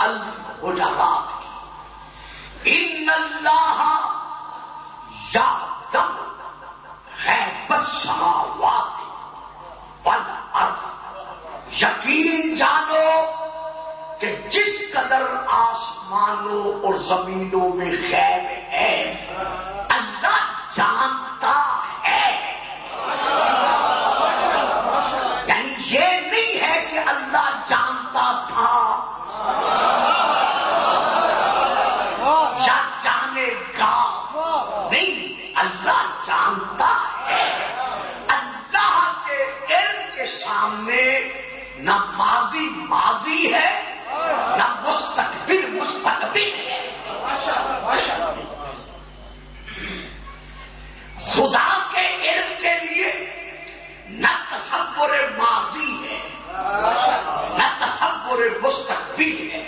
الحجرات ان اللہ یعلم غیب السماوات والارض، یقین جانو کہ جس قدر آسمانوں اور زمینوں میں غیب ہے اللہ جانتا ہے. یعنی یہ نہیں ہے کہ اللہ جانتا تھا یا جانے گا، نہیں، اللہ جانتا ہے. اللہ کے علم کے سامنے نہ ماضی ماضی ہے نہ مستقبل مستقبل ہے. خدا کے علم کے لیے نہ تصور ماضی ہے نہ تصور مستقبل ہے،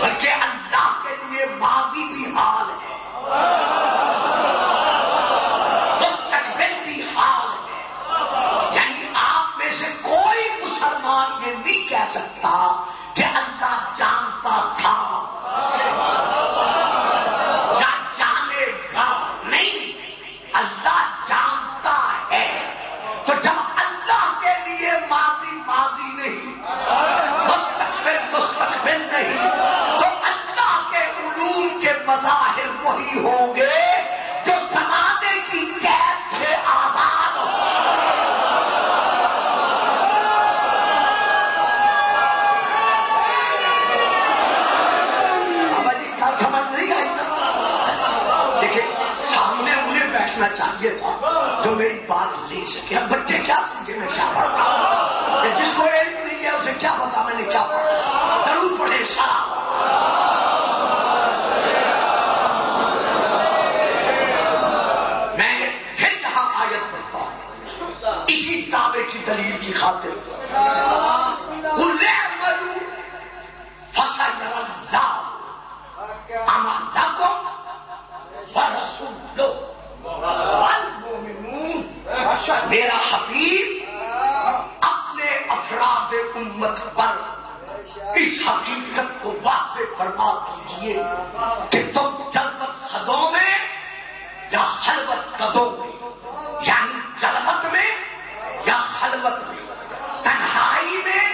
بلکہ اللہ کے لیے ماضی بھی حال ہے مستقبل بھی حال ہے. یعنی آپ میں سے کوئی مسلمان یہ نہیں کہہ سکتا کہ اللہ جانتا تھا یا جانے گا، نہیں، اللہ جانتا ہے. تو جب اللہ کے لیے ماضی ماضی نہیں مستقبل مستقبل نہیں تو اللہ کے علوم کے مظاہر وہی ہوں گے جو زمانے کی قید سے آزاد ہو. چاہیے تھا جو میری بات لے سکے. اب بچے کیا سمجھے میں کیا پڑھ رہا ہوں، جس کو علم نہیں ہے اسے کیا پتا میں نے کیا پڑھا. ضرور پڑھے سارا. میں پھر یہاں آیت پڑھتا ہوں اسی دعوے کی دلیل کی خاطر. قل اعملوا فسيرى الله عملكم ورسوله والمؤمنون. میرا حبیب اپنے افراد امت پر اس حقیقت کو واضح فرما دیجیے کہ تم جلوت قدوں میں یا خلوت قدوں میں، یعنی جلوت میں یا خلوت میں، تنہائی میں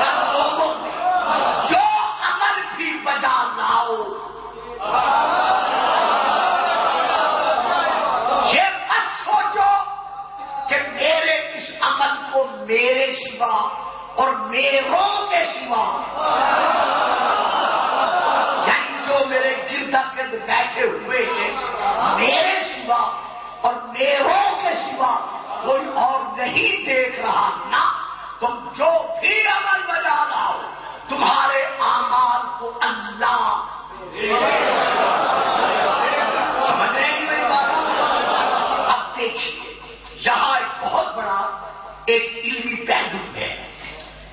یا لوگوں میں، جو عمل بھی بجا لاؤ میرے سوا اور میروں کے سوا، یعنی جو میرے گردا گرد بیٹھے ہوئے ہیں میرے سوا اور میروں کے سوا کوئی اور نہیں دیکھ رہا نا. تم جو بھی عمل بجا لاؤ تمہارے اعمال کو اللہ سمجھ رہے ہیں میری بات. اب دیکھیے یہاں ایک بہت بڑا ایک علمی پہلو ہے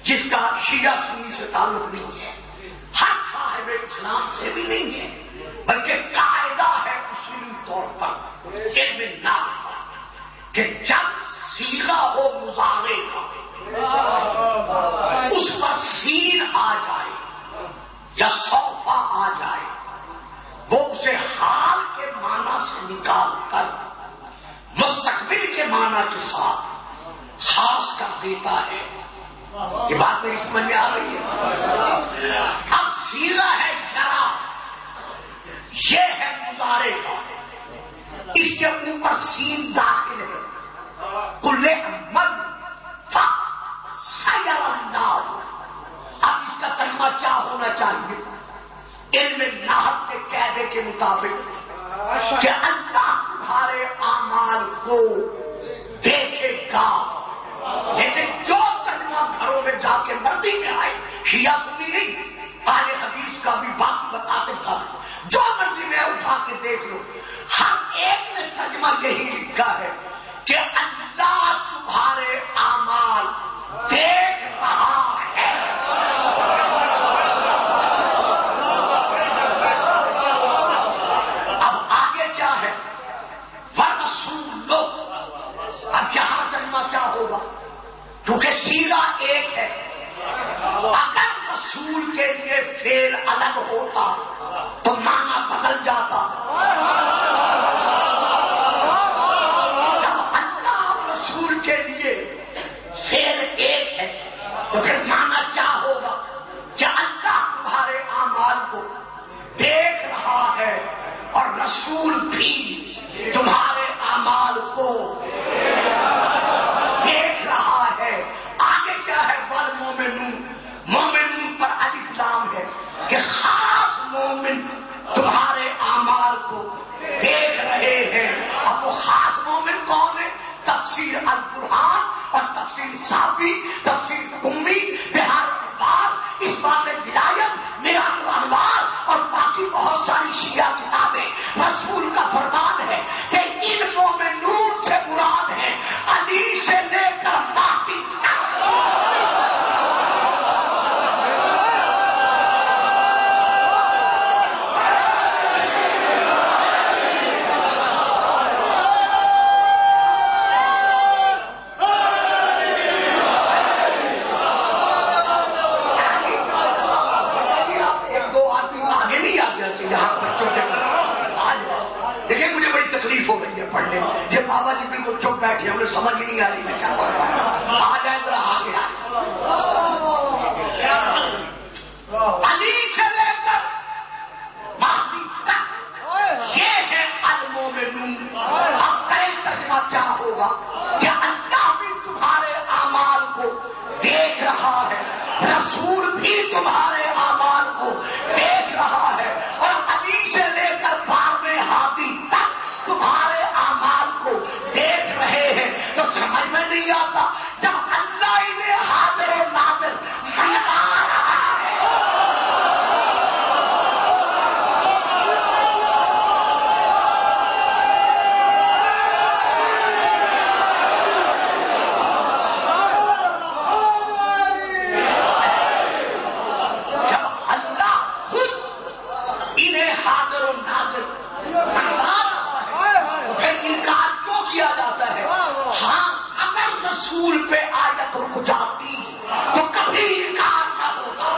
جس کا شیعہ سنی سے تعلق نہیں ہے، ہر صاحب اسلام سے بھی نہیں ہے، بلکہ قاعدہ ہے اصولی طور پر علم نحو کہ جب صیغہ ہو مضارع کا اس پر سین آ جائے یا سوفا آ جائے وہ اسے حال کے معنی سے نکال کر مستقبل کے معنی کے ساتھ خاص کر دیتا ہے. یہ بات میری سمجھ میں آ رہی ہے. اب سیرا ہے جرا، یہ ہے مضارع کا، اس کے اوپر سین داخل ہے. کل عمل فسيرى الله. اب اس کا ترجمہ کیا ہونا چاہیے علم نحو کے قاعدے کے مطابق کہ اللہ تمہارے اعمال کو دیکھے گا. لیکن جو ترجمہ گھروں میں جا کے مردی میں آئے، شیعہ سنی نہیں، اہل حدیث کا بھی باقی بتاتے تھا، جو مرضی میں اٹھا کے دیکھ لو، ہر ایک نے ترجمہ یہی لکھا ہے کہ اللہ تمہارے اعمال دیکھ رہا ہے. اب آگے کیا ہے؟ وَرَسُولُهُ. اب یہاں ترجمہ کیا ہوگا؟ کیونکہ سیدھا ایک ہے. اگر رسول رسول کے لیے فعل الگ ہوتا تو معنی بدل جاتا. جب اللہ اور رسول کے لیے فعل ایک ہے تو پھر معنی کیا ہوگا کہ اللہ تمہارے اعمال کو دیکھ رہا ہے اور رسول بھی تمہارے اعمال کو دیکھ رہا ہے. آگے کیا ہے؟ والمومنون، مومنون پر الف لام ہے کہ خاص مومن تمہارے اعمال کو دیکھ رہے ہیں. اب وہ خاص مومن کون ہے؟ تفسیر القرآن اور تفسیر صافی، تفسیر قمی، بہار بات، اس بات ولایت، میرا انوار اور باقی بہت ساری شیعہ کتابیں. رسول کا فرمان ہے کہ ان مومنون سے مراد ہے علی سے لے کر باقی ہو رہی ہے پڑھنے. یہ بابا جی بالکل چپ بیٹھے، ہمیں سمجھ نہیں آ رہی میں کیا پڑھ رہا ہوں. آ جائے ذرا آگے. علی سے لے کر باقی تک یہ ہے المومنون. اب کئی ترجمہ کیا ہوگا کہ اللہ بھی تمہارے اعمال کو دیکھ رہا ہے، رسول بھی تمہارے اعمال کو دیکھ رہا ہے، اور علی سے لے کر بارہویں ہادی تک تمہارے اعمال کو دیکھ رہے ہیں. تو سمجھ میں نہیں آتا جب اللہ انہیں حاضر و ناظر بنا رہا ہے. جب اللہ خود انہیں حاضر و ناظر بنا انکار کیوں کیا جاتا ہے؟ ہاں اگر رسول پہ آیت رک جاتی تو کبھی انکار نہ ہوتا.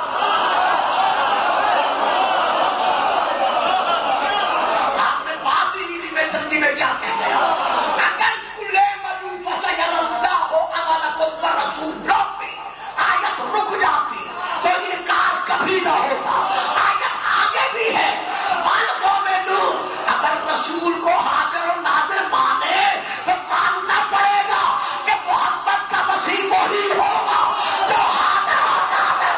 آپ نے بات ہی نہیں دی، میں جلدی میں کیا کہہ گیا. اگر کلے ملو فصل اللہ ہو اگر کو رسول لوگ پہ آیت رک جاتی تو انکار کبھی نہ ہوتا. آیت آگے بھی ہے اگر رسول کو حاضر و ناظر مانے تو ماننا پڑے گا کہ محمد کا مسیح وہی ہوگا جو حاضر و ناظر.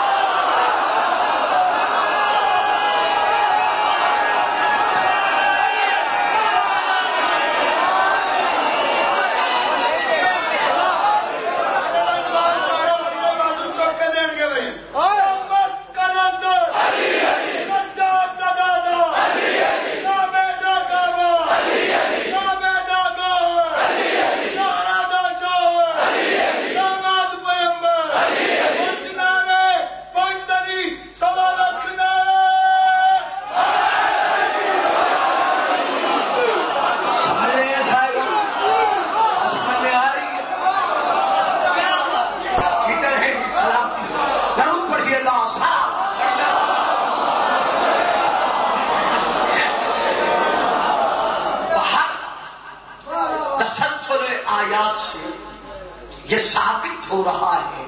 یہ ثابت ہو رہا ہے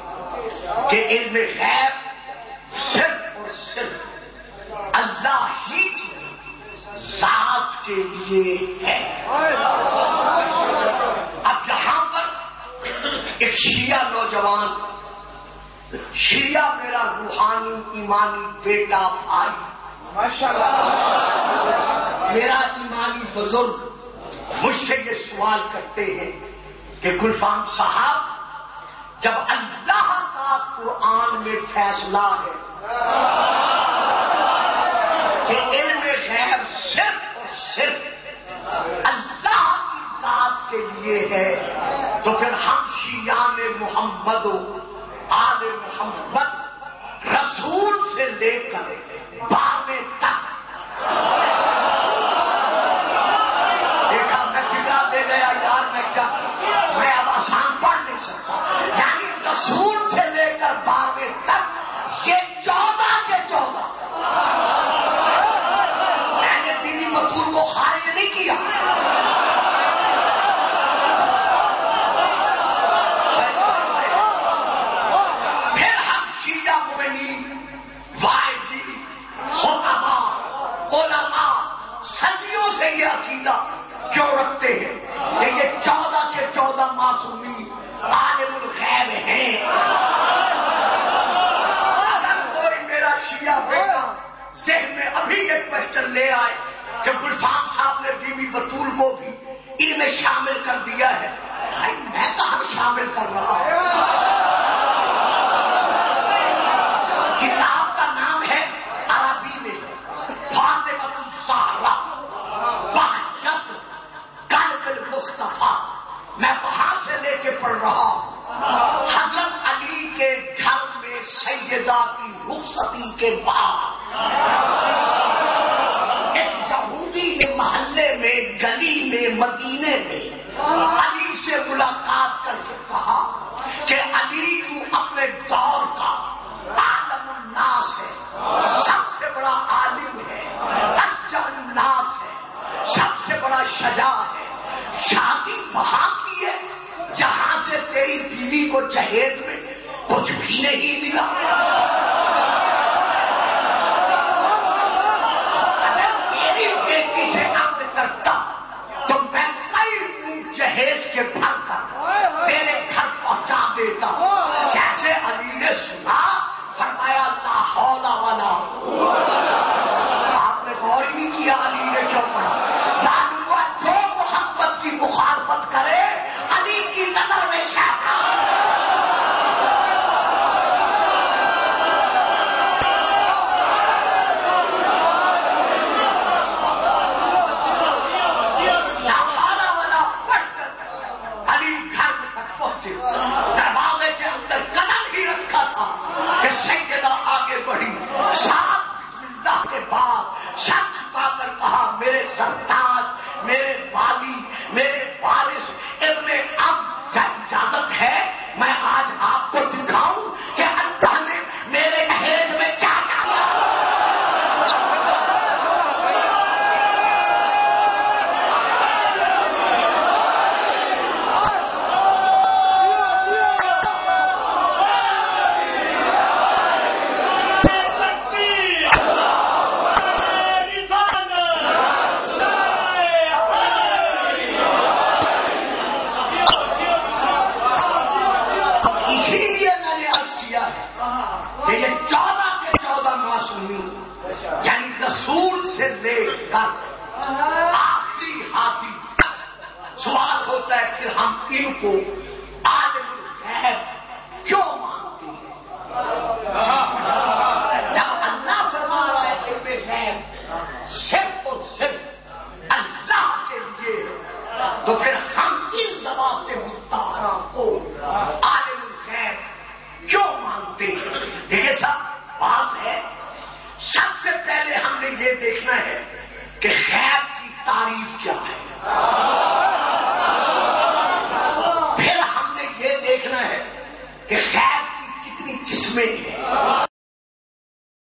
کہ علم غیب صرف اور صرف اللہ ہی کی ذات کے لیے ہے. اب یہاں پر ایک شیعہ نوجوان، شیعہ میرا روحانی ایمانی بیٹا بھائی، میرا ایمانی بزرگ مجھ سے یہ سوال کرتے ہیں کہ گلفام صاحب جب اللہ کا قرآن میں فیصلہ ہے کہ علم غیب صرف اور صرف اللہ کی ذات کے لیے ہے تو پھر ہم شیعان محمد و آل محمد رسول سے لے کر بابے تک دیکھا میں فکر دے گیا یار میں اب آسان پڑھ نہیں سکتا. یعنی رسول سے لے کر بابے تک یہ 14 بھی عالم الغیب ہیں. اگر کوئی میرا شیعہ بیٹا ذہن میں ابھی ایک کوشچن لے آئے کہ گلفام صاحب نے بی بی بطول کو بھی ان میں شامل کر دیا ہے، بھائی میں کہاں شامل کر رہا ہوں؟ کتاب کا نام ہے عربی میں فاطمۃ الزہرا بہجت قلب المصطفیٰ. میں وہاں سے لے کے پڑھ رہا ہوں. حضرت علی کے گھر میں سیدہ کی رخصتی کے بعد ایک یہودی نے محلے میں گلی میں مدینے میں علی سے ملاقات کر کے کہا کہ علی تو اپنے دور کا عالم الناس ہے، سب سے بڑا عالم ہے، اشجع الناس ہے، سب سے بڑا شجاع ہے. شادی وہاں کی ہے جہاں سے تیری بیوی کو جہیز میں کچھ بھی نہیں ملا. اگر میری بیٹی سے عقد کرتا تو میں کئی منہ جہیز کے بھر کر تیرے گھر پہنچا دیتا. کیسے علی نے سنا، فرمایا لا حول ولا قوت. آپ نے غور ہی نہیں کیا علی نے کیوں پڑھا. معلوم ہوا جو محبت کی مخالفت کرے علی کی نظر میں شیطان. علی گھر تک پہنچے، دروازے کے اندر قدم ہی رکھا تھا کہ سیدہ آگے بڑھی. ساتھ بسم اللہ کے بعد سر جھکا کر کہا میرے سرتاج، میرے والی، میرے وارث ابن اب کیا اجازت ہے میں آج آپ کو دکھاؤں کہ اللہ نے میرے جہیز میں کیا کیا. یعنی رسول سے لے کر آخری ہاتھی سوال ہوتا ہے کہ ہم ان کو عالم الغیب کیوں مانتے ہیں؟ جب اللہ فرما رہا ہے کہ غیب صرف اور صرف اللہ کے لیے تو پھر ہم ان ذوات مطہرہ کو عالم الغیب کیوں مانتے ہیں؟ دیکھیے صاحب بات ہے، سب سے پہلے ہم نے یہ دیکھنا ہے کہ غیب کی تعریف کیا ہے. پھر ہم نے یہ دیکھنا ہے کہ غیب کی کتنی قسمیں ہیں.